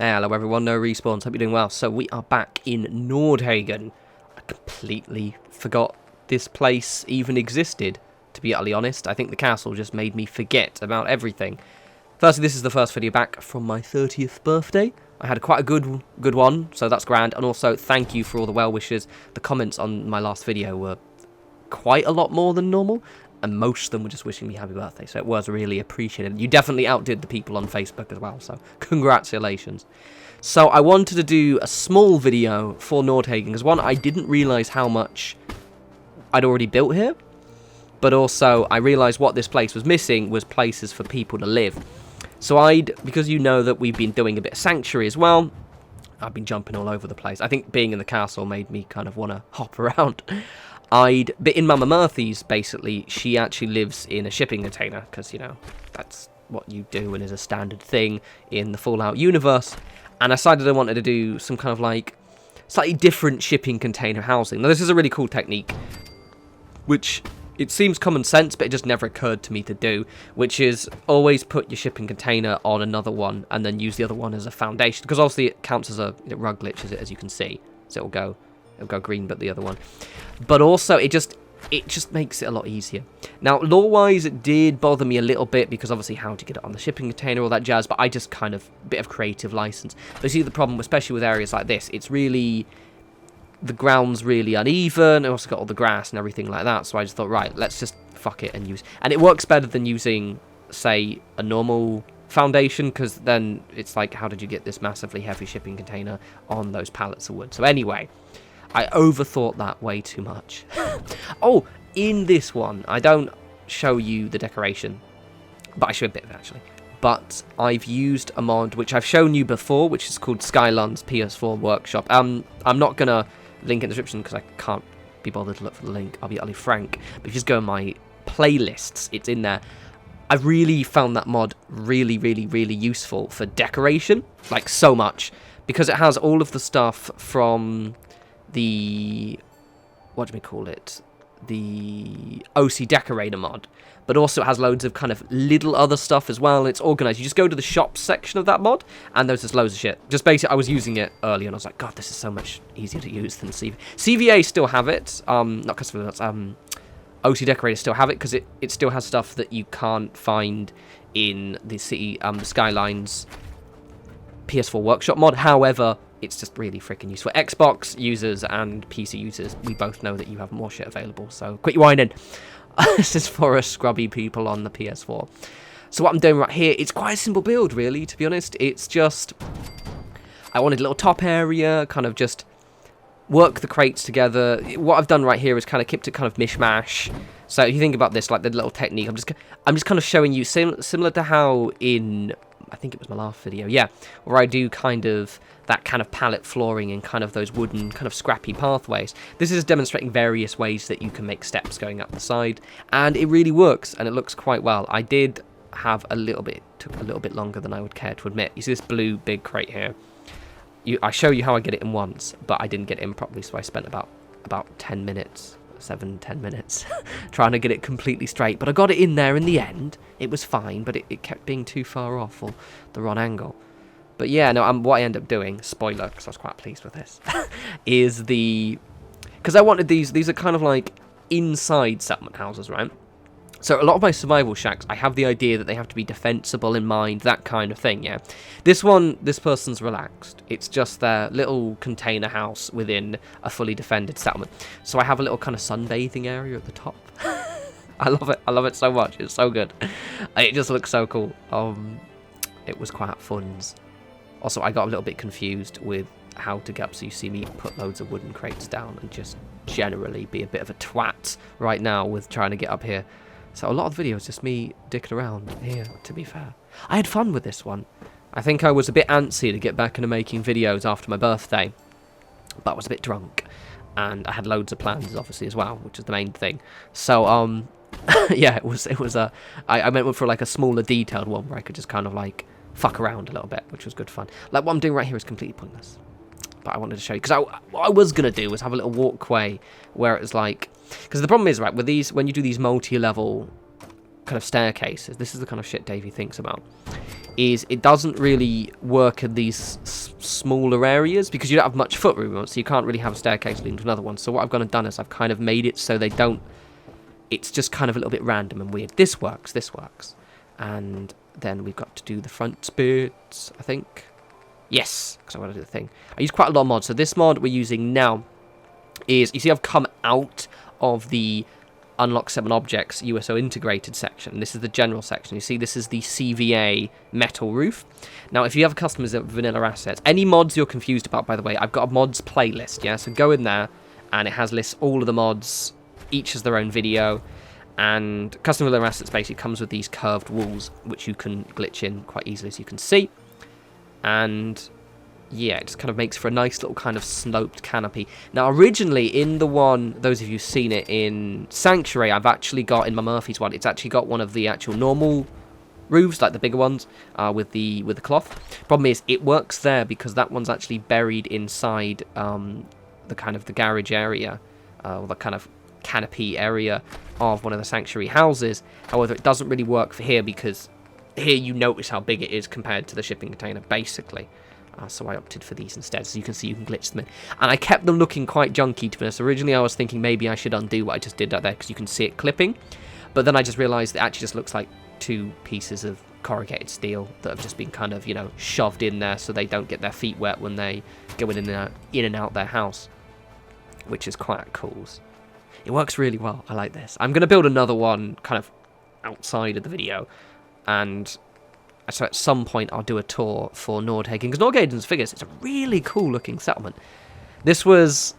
Hello everyone, no respawns, hope you're doing well. So we are back in Nordhagen. I completely forgot this place even existed, to be utterly honest. I think the castle just made me forget about everything. Firstly, this is the first video back from my 30th birthday. I had quite a good one, so that's grand. And also, thank you for all the well wishes. The comments on my last video were quite a lot more than normal, and most of them were just wishing me happy birthday, so it was really appreciated. You definitely outdid the people on Facebook as well, so congratulations. So I wanted to do a small video for Nordhagen, because one, I didn't realise how much I'd already built here, but also I realised what this place was missing was places for people to live. So because you know that we've been doing a bit of sanctuary as well, I've been jumping all over the place. I think being in the castle made me kind of want to hop around. But in Mama Murphy's, basically, she actually lives in a shipping container, because, you know, that's what you do and is a standard thing in the Fallout universe. And I decided I wanted to do some kind of, like, slightly different shipping container housing. Now, this is a really cool technique, which it seems common sense, but it just never occurred to me to do, which is always put your shipping container on another one and then use the other one as a foundation, because obviously it counts as a rug glitch, as you can see, so it'll go green, but the other one. But also, it just makes it a lot easier. Now, lore-wise, it did bother me a little bit, because obviously how to get it on the shipping container, all that jazz, but I just kind of, bit of creative license. But see, the problem, especially with areas like this, it's really, the ground's really uneven, I also got all the grass and everything like that, so I just thought, right, let's just fuck it and use, and it works better than using, say, a normal foundation, because then it's like, how did you get this massively heavy shipping container on those pallets of wood? So anyway, I overthought that way too much. Oh, in this one, I don't show you the decoration, but I show a bit of it, actually. But I've used a mod, which I've shown you before, which is called Skyland's PS4 Workshop. I'm not going to link in the description, because I can't be bothered to look for the link, I'll be utterly frank. But if you just go in my playlists, it's in there. I really found that mod really, really, really useful for decoration, like so much, because it has all of the stuff from the, what do we call it, the OC Decorator mod, but also it has loads of kind of little other stuff as well, and it's organised. You just go to the shops section of that mod, and there's just loads of shit. Just basically, I was using it earlier, and I was like, God, this is so much easier to use than CVA. CVA still have it, not custom, that's, OC Decorator still have it, because it still has stuff that you can't find in the the Skylines PS4 Workshop mod. However, it's just really freaking useful. Xbox users and PC users, we both know that you have more shit available, so quit your whining. This is for us scrubby people on the PS4. So what I'm doing right here, it's quite a simple build, really, to be honest. It's just, I wanted a little top area, kind of just work the crates together. What I've done right here is kind of kept it kind of mishmash. So if you think about this, like the little technique, I'm just kind of showing you, similar to how in, I think it was my last video, yeah, where I do kind of that kind of pallet flooring and kind of those wooden kind of scrappy pathways. This is demonstrating various ways that you can make steps going up the side, and it really works, and it looks quite well. I did have took a little bit longer than I would care to admit. You see this blue big crate here? I show you how I get it in once, but I didn't get it in properly, so I spent about 10 minutes, 7-10 minutes, trying to get it completely straight, but I got it in there in the end. It was fine, but it kept being too far off, or the wrong angle. But yeah, no, what I end up doing, spoiler, because I was quite pleased with this, is because I wanted these are kind of like inside settlement houses, right? So a lot of my survival shacks, I have the idea that they have to be defensible in mind, that kind of thing, yeah. This person's relaxed. It's just their little container house within a fully defended settlement. So I have a little kind of sunbathing area at the top. I love it so much. It's so good. It just looks so cool. It was quite fun. Also, I got a little bit confused with how to get up, so you see me put loads of wooden crates down and just generally be a bit of a twat right now with trying to get up here. So a lot of the videos just me dicking around here, to be fair. I had fun with this one. I think I was a bit antsy to get back into making videos after my birthday, but I was a bit drunk, and I had loads of plans, obviously, as well, which is the main thing. So, yeah, it was I went for like a smaller detailed one where I could just kind of like fuck around a little bit, which was good fun. Like what I'm doing right here is completely pointless, but I wanted to show you, because what I was going to do was have a little walkway where it was like, because the problem is, right, with these, when you do these multi-level kind of staircases, this is the kind of shit Davey thinks about, is it doesn't really work in these smaller areas because you don't have much foot room, so you can't really have a staircase leading to another one. So what I've gone and done is I've kind of made it so they don't, it's just kind of a little bit random and weird. This works. And then we've got to do the front bits, I think. Yes, because I want to do the thing. I use quite a lot of mods. So this mod we're using now is, you see I've come out of the Unlock 7 Objects USO integrated section. This is the general section. You see this is the CVA metal roof. Now if you have customers of vanilla assets, any mods you're confused about, by the way, I've got a mods playlist, yeah? So go in there and it has lists all of the mods, each has their own video, and custom vanilla assets basically comes with these curved walls which you can glitch in quite easily, as you can see. And yeah, it just kind of makes for a nice little kind of sloped canopy. Now, originally, in the one, those of you who've seen it in Sanctuary, I've actually got, in my Murphy's one, it's actually got one of the actual normal roofs, like the bigger ones, with the cloth. Problem is, it works there because that one's actually buried inside the kind of the garage area, or the kind of canopy area of one of the Sanctuary houses. However, it doesn't really work for here because here you notice how big it is compared to the shipping container, basically. So I opted for these instead. So you can see you can glitch them in. And I kept them looking quite junky, to be honest. Originally I was thinking maybe I should undo what I just did out there because you can see it clipping. But then I just realised it actually just looks like two pieces of corrugated steel that have just been kind of, you know, shoved in there so they don't get their feet wet when they go in and out their house. Which is quite cool. It works really well. I like this. I'm going to build another one kind of outside of the video. And so at some point I'll do a tour for Nordhagen, because Nordhagen's figures, it's a really cool looking settlement. This was,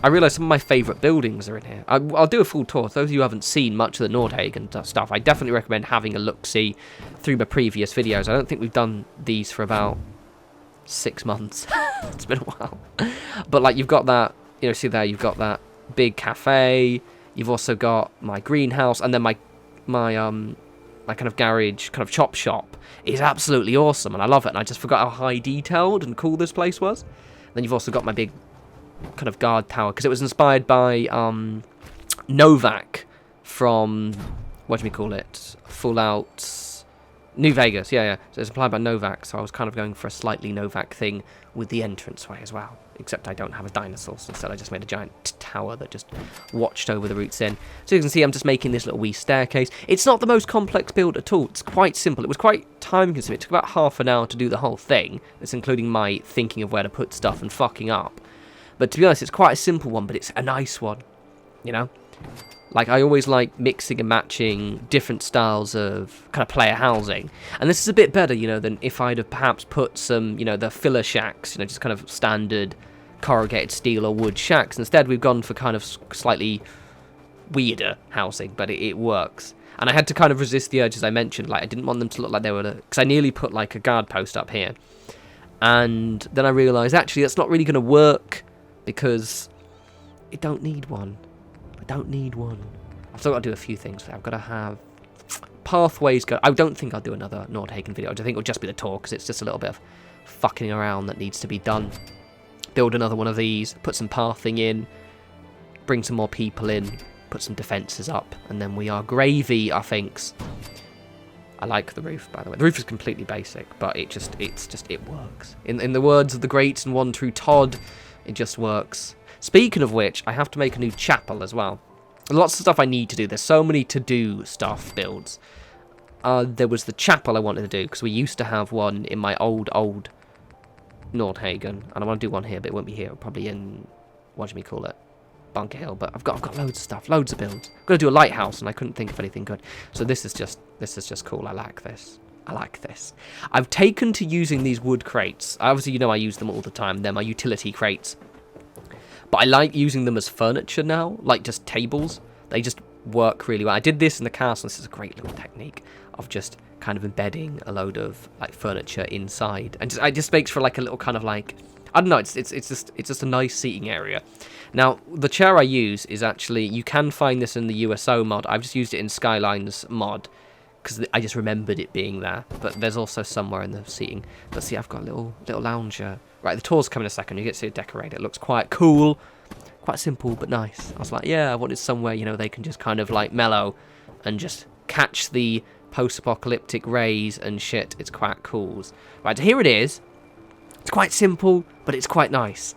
I realised some of my favourite buildings are in here. I'll do a full tour. For those of you who haven't seen much of the Nordhagen stuff, I definitely recommend having a look-see through my previous videos. I don't think we've done these for about 6 months. It's been a while. But like, you've got that, you know, see there, you've got that big cafe. You've also got my greenhouse, and then my kind of garage, kind of chop shop is absolutely awesome, and I love it, and I just forgot how high detailed and cool this place was. Then you've also got my big kind of guard tower, because it was inspired by Novak from, what do we call it, Fallout New Vegas, yeah. So it's inspired by Novak, so I was kind of going for a slightly Novak thing with the entranceway as well. Except I don't have a dinosaur, so instead I just made a giant tower that just watched over the routes in. So you can see I'm just making this little wee staircase. It's not the most complex build at all. It's quite simple. It was quite time consuming. It took about half an hour to do the whole thing. That's including my thinking of where to put stuff and fucking up. But to be honest, it's quite a simple one, but it's a nice one. You know? Like, I always like mixing and matching different styles of kind of player housing. And this is a bit better, you know, than if I'd have perhaps put some, you know, the filler shacks, you know, just kind of standard corrugated steel or wood shacks. Instead, we've gone for kind of slightly weirder housing, but it works. And I had to kind of resist the urge, as I mentioned. Like, I didn't want them to look like they were, because I nearly put like a guard post up here. And then I realised, actually, that's not really going to work because it don't need one. I don't need one. I've still got to do a few things. I've got to have pathways go. I don't think I'll do another Nordhagen video. I think it'll just be the tour because it's just a little bit of fucking around that needs to be done. Build another one of these, put some pathing in, bring some more people in, put some defences up, and then we are gravy, I thinks. I like the roof, by the way. The roof is completely basic, but it works. In the words of the great and one true Todd, it just works. Speaking of which, I have to make a new chapel as well. Lots of stuff I need to do. There's so many to-do stuff builds. There was the chapel I wanted to do, because we used to have one in my old Nordhagen, and I want to do one here, but it won't be here. Probably in, what do we call it? Bunker Hill. But I've got loads of stuff, loads of builds. I'm going to do a lighthouse, and I couldn't think of anything good. So this is just cool. I like this. I like this. I've taken to using these wood crates. Obviously, you know I use them all the time. They're my utility crates. But I like using them as furniture now, like just tables. They just work really well. I did this in the castle. This is a great little technique of just kind of embedding a load of like furniture inside, and it just makes for like a little kind of like, I don't know. It's just a nice seating area. Now the chair I use is actually, you can find this in the USO mod. I've just used it in Skylines mod because I just remembered it being there. But there's also somewhere in the seating. But see, I've got a little lounger. Right, the tour's coming in a second. You get to see it decorated. It looks quite cool. Quite simple, but nice. I was like, yeah, I wanted somewhere, you know, they can just kind of like mellow and just catch the post-apocalyptic rays and shit. It's quite cool. Right, here it is. It's quite simple, but it's quite nice.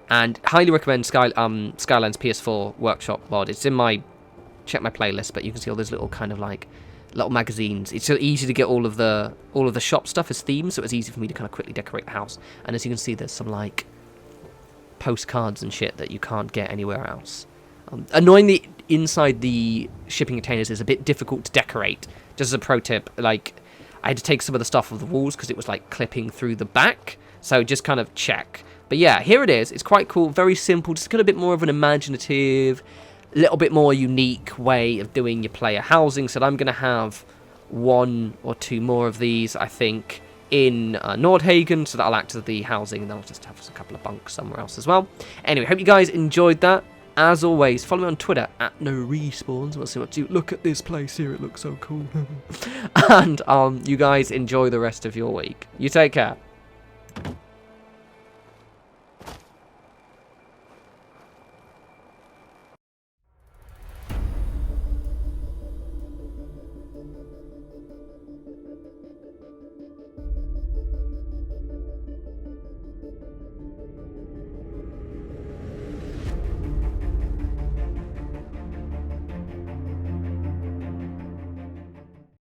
And highly recommend Skyland's PS4 Workshop mod. It's in my... Check my playlist, but you can see all those little kind of like... little magazines. It's so easy to get all of the shop stuff as themes, so it's easy for me to kind of quickly decorate the house. And as you can see, there's some like postcards and shit that you can't get anywhere else. Annoyingly, inside the shipping containers is a bit difficult to decorate. Just as a pro tip, like I had to take some of the stuff off the walls because it was like clipping through the back. So just kind of check. But yeah, here it is. It's quite cool, very simple, just kind of a bit more of an imaginative, little bit more unique way of doing your player housing. So I'm going to have 1 or 2 more of these, I think, in Nordhagen, so that'll act as the housing, and then I'll just have a couple of bunks somewhere else as well. Anyway, hope you guys enjoyed that. As always, follow me on Twitter at norespawns. We'll see what you look at this place here. It looks so cool. And you guys enjoy the rest of your week. You take care.